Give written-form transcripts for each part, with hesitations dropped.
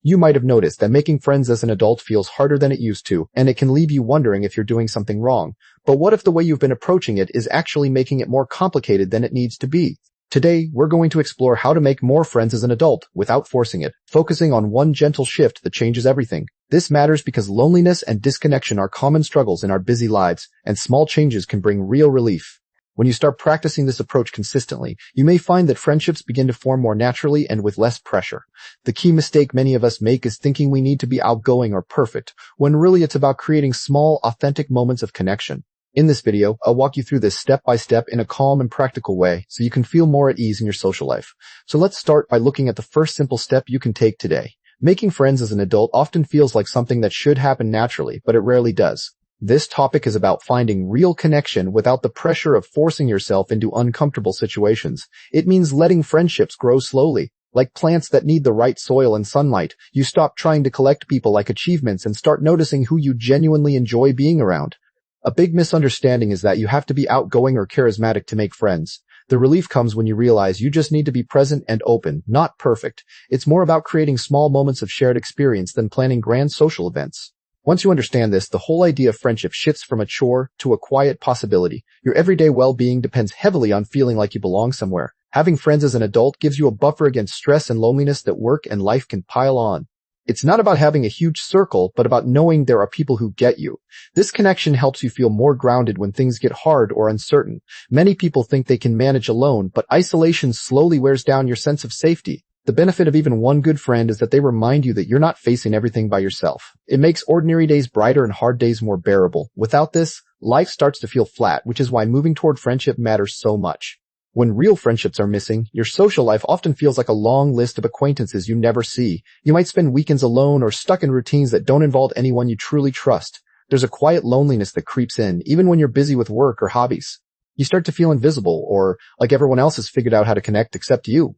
You might have noticed that making friends as an adult feels harder than it used to, and it can leave you wondering if you're doing something wrong. But what if the way you've been approaching it is actually making it more complicated than it needs to be? Today, we're going to explore how to make more friends as an adult without forcing it, focusing on one gentle shift that changes everything. This matters because loneliness and disconnection are common struggles in our busy lives, and small changes can bring real relief. When you start practicing this approach consistently, you may find that friendships begin to form more naturally and with less pressure. The key mistake many of us make is thinking we need to be outgoing or perfect, when really it's about creating small, authentic moments of connection. In this video, I'll walk you through this step by step in a calm and practical way so you can feel more at ease in your social life. So let's start by looking at the first simple step you can take today. Making friends as an adult often feels like something that should happen naturally, but it rarely does. This topic is about finding real connection without the pressure of forcing yourself into uncomfortable situations. It means letting friendships grow slowly. Like plants that need the right soil and sunlight, you stop trying to collect people like achievements and start noticing who you genuinely enjoy being around. A big misunderstanding is that you have to be outgoing or charismatic to make friends. The relief comes when you realize you just need to be present and open, not perfect. It's more about creating small moments of shared experience than planning grand social events. Once you understand this, the whole idea of friendship shifts from a chore to a quiet possibility. Your everyday well-being depends heavily on feeling like you belong somewhere. Having friends as an adult gives you a buffer against stress and loneliness that work and life can pile on. It's not about having a huge circle, but about knowing there are people who get you. This connection helps you feel more grounded when things get hard or uncertain. Many people think they can manage alone, but isolation slowly wears down your sense of safety. The benefit of even one good friend is that they remind you that you're not facing everything by yourself. It makes ordinary days brighter and hard days more bearable. Without this, life starts to feel flat, which is why moving toward friendship matters so much. When real friendships are missing, your social life often feels like a long list of acquaintances you never see. You might spend weekends alone or stuck in routines that don't involve anyone you truly trust. There's a quiet loneliness that creeps in, even when you're busy with work or hobbies. You start to feel invisible, or like everyone else has figured out how to connect except you.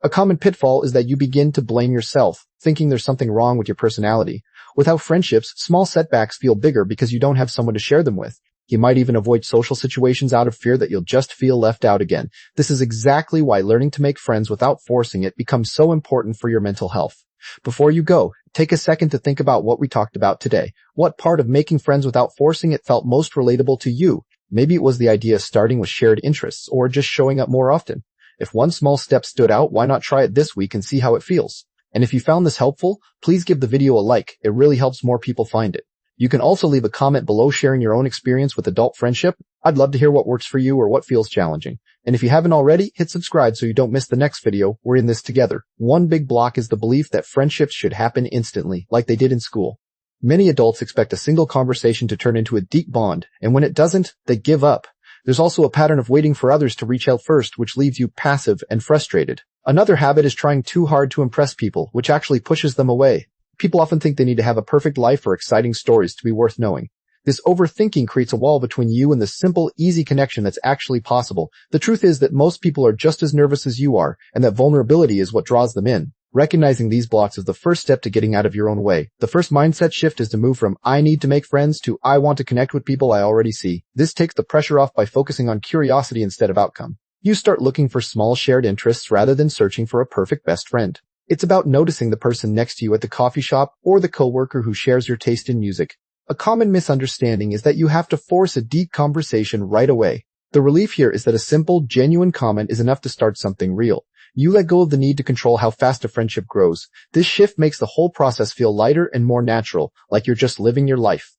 A common pitfall is that you begin to blame yourself, thinking there's something wrong with your personality. Without friendships, small setbacks feel bigger because you don't have someone to share them with. You might even avoid social situations out of fear that you'll just feel left out again. This is exactly why learning to make friends without forcing it becomes so important for your mental health. Before you go, take a second to think about what we talked about today. What part of making friends without forcing it felt most relatable to you? Maybe it was the idea of starting with shared interests or just showing up more often. If one small step stood out, why not try it this week and see how it feels? And if you found this helpful, please give the video a like. It really helps more people find it. You can also leave a comment below sharing your own experience with adult friendship. I'd love to hear what works for you or what feels challenging. And if you haven't already, hit subscribe so you don't miss the next video. We're in this together. One big block is the belief that friendships should happen instantly, like they did in school. Many adults expect a single conversation to turn into a deep bond, and when it doesn't, they give up. There's also a pattern of waiting for others to reach out first, which leaves you passive and frustrated. Another habit is trying too hard to impress people, which actually pushes them away. People often think they need to have a perfect life or exciting stories to be worth knowing. This overthinking creates a wall between you and the simple, easy connection that's actually possible. The truth is that most people are just as nervous as you are, and that vulnerability is what draws them in. Recognizing these blocks is the first step to getting out of your own way. The first mindset shift is to move from I need to make friends to I want to connect with people I already see. This takes the pressure off by focusing on curiosity instead of outcome. You start looking for small shared interests rather than searching for a perfect best friend. It's about noticing the person next to you at the coffee shop or the coworker who shares your taste in music. A common misunderstanding is that you have to force a deep conversation right away. The relief here is that a simple, genuine comment is enough to start something real. You let go of the need to control how fast a friendship grows. This shift makes the whole process feel lighter and more natural, like you're just living your life.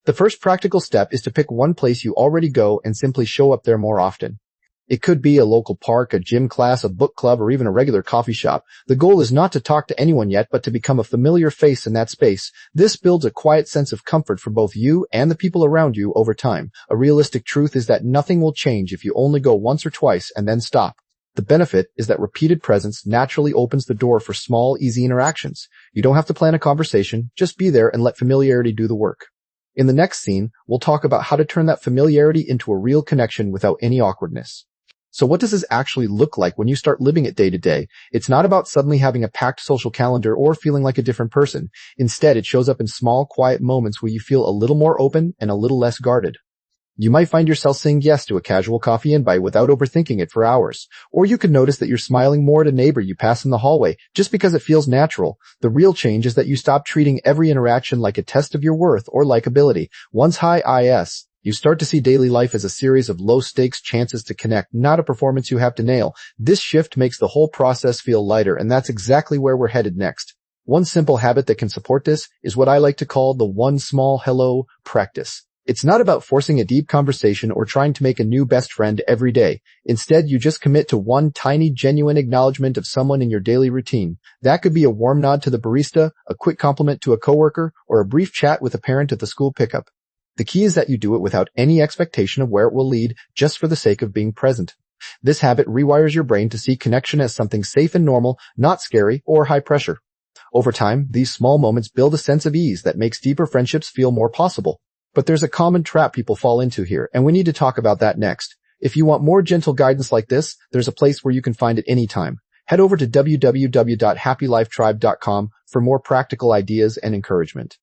The first practical step is to pick one place you already go and simply show up there more often. It could be a local park, a gym class, a book club, or even a regular coffee shop. The goal is not to talk to anyone yet, but to become a familiar face in that space. This builds a quiet sense of comfort for both you and the people around you over time. A realistic truth is that nothing will change if you only go once or twice and then stop. The benefit is that repeated presence naturally opens the door for small, easy interactions. You don't have to plan a conversation, just be there and let familiarity do the work. In the next scene, we'll talk about how to turn that familiarity into a real connection without any awkwardness. So what does this actually look like when you start living it day to day? It's not about suddenly having a packed social calendar or feeling like a different person. Instead, it shows up in small, quiet moments where you feel a little more open and a little less guarded. You might find yourself saying yes to a casual coffee invite without overthinking it for hours. Or you could notice that you're smiling more at a neighbor you pass in the hallway just because it feels natural. The real change is that you stop treating every interaction like a test of your worth or likability. Once high IS, you start to see daily life as a series of low-stakes chances to connect, not a performance you have to nail. This shift makes the whole process feel lighter, and that's exactly where we're headed next. One simple habit that can support this is what I like to call the one small hello practice. It's not about forcing a deep conversation or trying to make a new best friend every day. Instead, you just commit to one tiny, genuine acknowledgement of someone in your daily routine. That could be a warm nod to the barista, a quick compliment to a coworker, or a brief chat with a parent at the school pickup. The key is that you do it without any expectation of where it will lead, just for the sake of being present. This habit rewires your brain to see connection as something safe and normal, not scary or high pressure. Over time, these small moments build a sense of ease that makes deeper friendships feel more possible. But there's a common trap people fall into here, and we need to talk about that next. If you want more gentle guidance like this, there's a place where you can find it anytime. Head over to www.happylifetribe.com for more practical ideas and encouragement.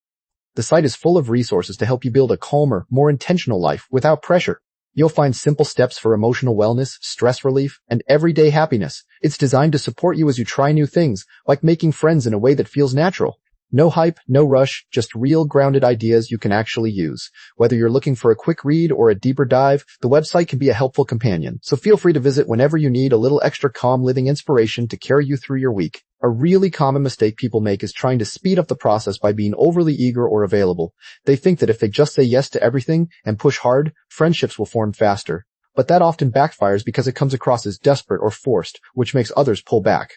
The site is full of resources to help you build a calmer, more intentional life without pressure. You'll find simple steps for emotional wellness, stress relief, and everyday happiness. It's designed to support you as you try new things, like making friends in a way that feels natural. No hype, no rush, just real grounded ideas you can actually use. Whether you're looking for a quick read or a deeper dive, the website can be a helpful companion, so feel free to visit whenever you need a little extra calm living inspiration to carry you through your week. A really common mistake people make is trying to speed up the process by being overly eager or available. They think that if they just say yes to everything and push hard, friendships will form faster. But that often backfires because it comes across as desperate or forced, which makes others pull back.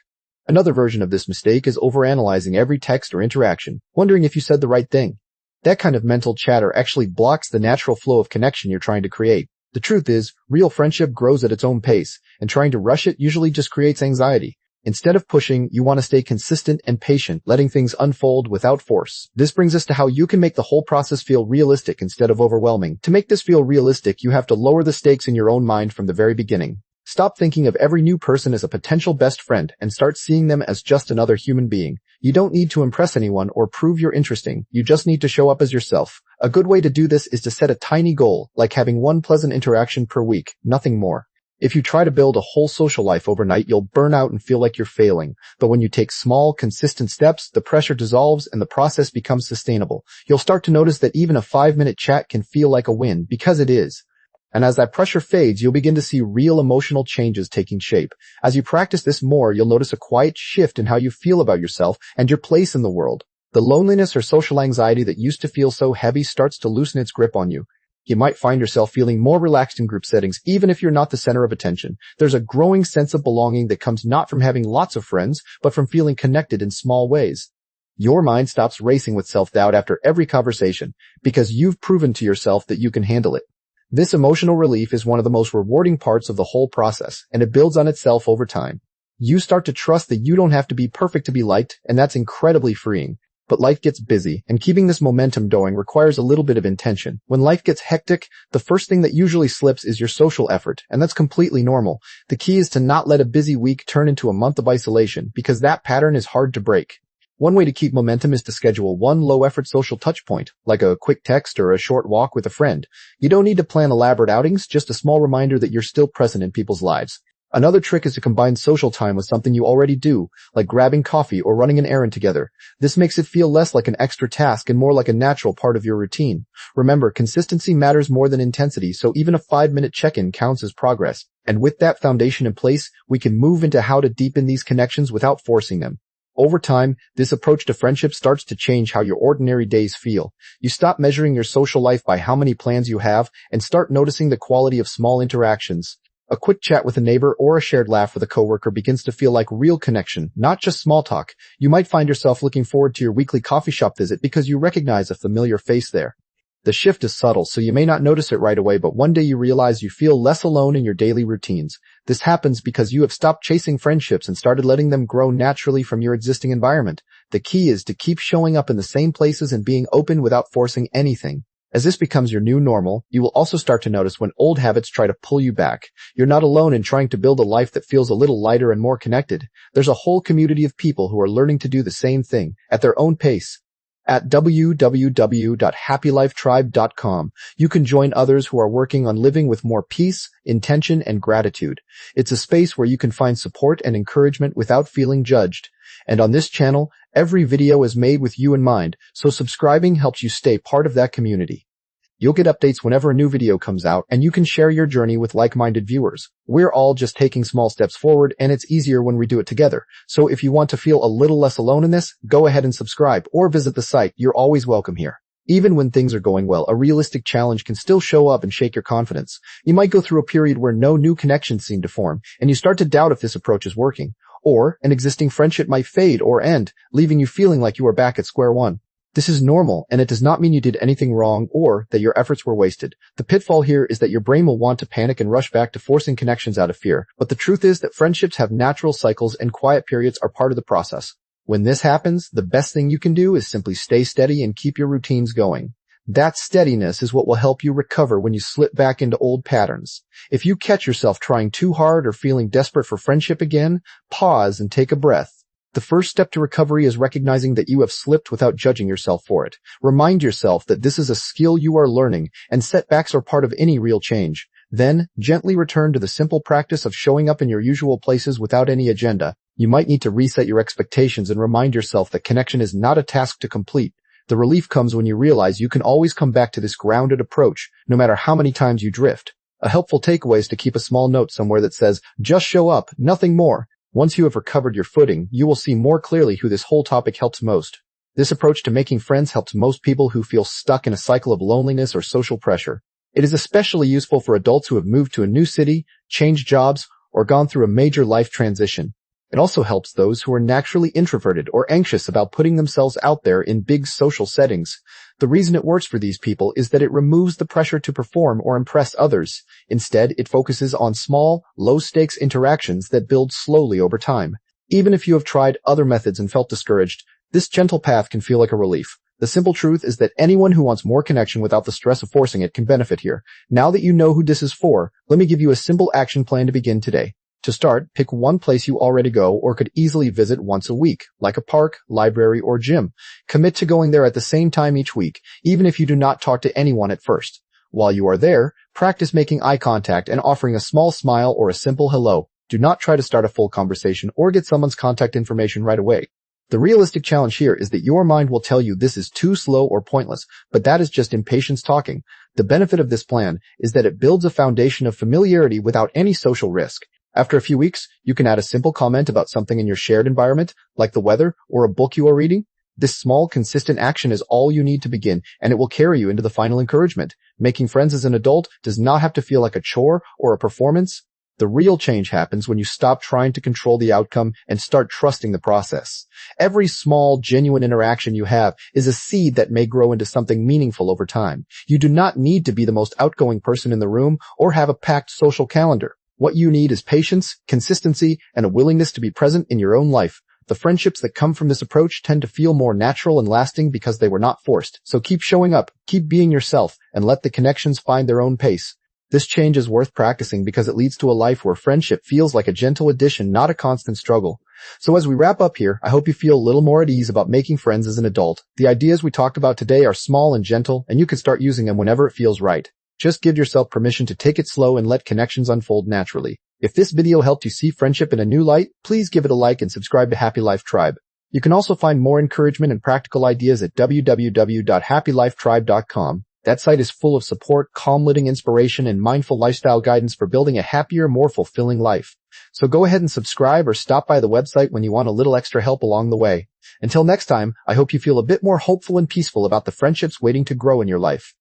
Another version of this mistake is overanalyzing every text or interaction, wondering if you said the right thing. That kind of mental chatter actually blocks the natural flow of connection you're trying to create. The truth is, real friendship grows at its own pace, and trying to rush it usually just creates anxiety. Instead of pushing, you want to stay consistent and patient, letting things unfold without force. This brings us to how you can make the whole process feel realistic instead of overwhelming. To make this feel realistic, you have to lower the stakes in your own mind from the very beginning. Stop thinking of every new person as a potential best friend and start seeing them as just another human being. You don't need to impress anyone or prove you're interesting. You just need to show up as yourself. A good way to do this is to set a tiny goal, like having one pleasant interaction per week, nothing more. If you try to build a whole social life overnight, you'll burn out and feel like you're failing. But when you take small, consistent steps, the pressure dissolves and the process becomes sustainable. You'll start to notice that even a 5-minute chat can feel like a win, because it is. And as that pressure fades, you'll begin to see real emotional changes taking shape. As you practice this more, you'll notice a quiet shift in how you feel about yourself and your place in the world. The loneliness or social anxiety that used to feel so heavy starts to loosen its grip on you. You might find yourself feeling more relaxed in group settings, even if you're not the center of attention. There's a growing sense of belonging that comes not from having lots of friends, but from feeling connected in small ways. Your mind stops racing with self-doubt after every conversation, because you've proven to yourself that you can handle it. This emotional relief is one of the most rewarding parts of the whole process, and it builds on itself over time. You start to trust that you don't have to be perfect to be liked, and that's incredibly freeing. But life gets busy, and keeping this momentum going requires a little bit of intention. When life gets hectic, the first thing that usually slips is your social effort, and that's completely normal. The key is to not let a busy week turn into a month of isolation, because that pattern is hard to break. One way to keep momentum is to schedule one low-effort social touchpoint, like a quick text or a short walk with a friend. You don't need to plan elaborate outings, just a small reminder that you're still present in people's lives. Another trick is to combine social time with something you already do, like grabbing coffee or running an errand together. This makes it feel less like an extra task and more like a natural part of your routine. Remember, consistency matters more than intensity, so even a 5-minute check-in counts as progress. And with that foundation in place, we can move into how to deepen these connections without forcing them. Over time, this approach to friendship starts to change how your ordinary days feel. You stop measuring your social life by how many plans you have and start noticing the quality of small interactions. A quick chat with a neighbor or a shared laugh with a coworker begins to feel like real connection, not just small talk. You might find yourself looking forward to your weekly coffee shop visit because you recognize a familiar face there. The shift is subtle, so you may not notice it right away, but one day you realize you feel less alone in your daily routines. This happens because you have stopped chasing friendships and started letting them grow naturally from your existing environment. The key is to keep showing up in the same places and being open without forcing anything. As this becomes your new normal, you will also start to notice when old habits try to pull you back. You're not alone in trying to build a life that feels a little lighter and more connected. There's a whole community of people who are learning to do the same thing at their own pace. At www.happylifetribe.com, you can join others who are working on living with more peace, intention, and gratitude. It's a space where you can find support and encouragement without feeling judged. And on this channel, every video is made with you in mind, so subscribing helps you stay part of that community. You'll get updates whenever a new video comes out, and you can share your journey with like-minded viewers. We're all just taking small steps forward, and it's easier when we do it together. So if you want to feel a little less alone in this, go ahead and subscribe, or visit the site. You're always welcome here. Even when things are going well, a realistic challenge can still show up and shake your confidence. You might go through a period where no new connections seem to form, and you start to doubt if this approach is working. Or an existing friendship might fade or end, leaving you feeling like you are back at square one. This is normal, and it does not mean you did anything wrong or that your efforts were wasted. The pitfall here is that your brain will want to panic and rush back to forcing connections out of fear. But the truth is that friendships have natural cycles and quiet periods are part of the process. When this happens, the best thing you can do is simply stay steady and keep your routines going. That steadiness is what will help you recover when you slip back into old patterns. If you catch yourself trying too hard or feeling desperate for friendship again, pause and take a breath. The first step to recovery is recognizing that you have slipped without judging yourself for it. Remind yourself that this is a skill you are learning, and setbacks are part of any real change. Then, gently return to the simple practice of showing up in your usual places without any agenda. You might need to reset your expectations and remind yourself that connection is not a task to complete. The relief comes when you realize you can always come back to this grounded approach, no matter how many times you drift. A helpful takeaway is to keep a small note somewhere that says, "Just show up, nothing more." Once you have recovered your footing, you will see more clearly who this whole topic helps most. This approach to making friends helps most people who feel stuck in a cycle of loneliness or social pressure. It is especially useful for adults who have moved to a new city, changed jobs, or gone through a major life transition. It also helps those who are naturally introverted or anxious about putting themselves out there in big social settings. The reason it works for these people is that it removes the pressure to perform or impress others. Instead, it focuses on small, low-stakes interactions that build slowly over time. Even if you have tried other methods and felt discouraged, this gentle path can feel like a relief. The simple truth is that anyone who wants more connection without the stress of forcing it can benefit here. Now that you know who this is for, let me give you a simple action plan to begin today. To start, pick one place you already go or could easily visit once a week, like a park, library, or gym. Commit to going there at the same time each week, even if you do not talk to anyone at first. While you are there, practice making eye contact and offering a small smile or a simple hello. Do not try to start a full conversation or get someone's contact information right away. The realistic challenge here is that your mind will tell you this is too slow or pointless, but that is just impatience talking. The benefit of this plan is that it builds a foundation of familiarity without any social risk. After a few weeks, you can add a simple comment about something in your shared environment, like the weather or a book you are reading. This small, consistent action is all you need to begin, and it will carry you into the final encouragement. Making friends as an adult does not have to feel like a chore or a performance. The real change happens when you stop trying to control the outcome and start trusting the process. Every small, genuine interaction you have is a seed that may grow into something meaningful over time. You do not need to be the most outgoing person in the room or have a packed social calendar. What you need is patience, consistency, and a willingness to be present in your own life. The friendships that come from this approach tend to feel more natural and lasting because they were not forced. So keep showing up, keep being yourself, and let the connections find their own pace. This change is worth practicing because it leads to a life where friendship feels like a gentle addition, not a constant struggle. So as we wrap up here, I hope you feel a little more at ease about making friends as an adult. The ideas we talked about today are small and gentle, and you can start using them whenever it feels right. Just give yourself permission to take it slow and let connections unfold naturally. If this video helped you see friendship in a new light, please give it a like and subscribe to Happy Life Tribe. You can also find more encouragement and practical ideas at www.happylifetribe.com. That site is full of support, calm living inspiration, and mindful lifestyle guidance for building a happier, more fulfilling life. So go ahead and subscribe or stop by the website when you want a little extra help along the way. Until next time, I hope you feel a bit more hopeful and peaceful about the friendships waiting to grow in your life.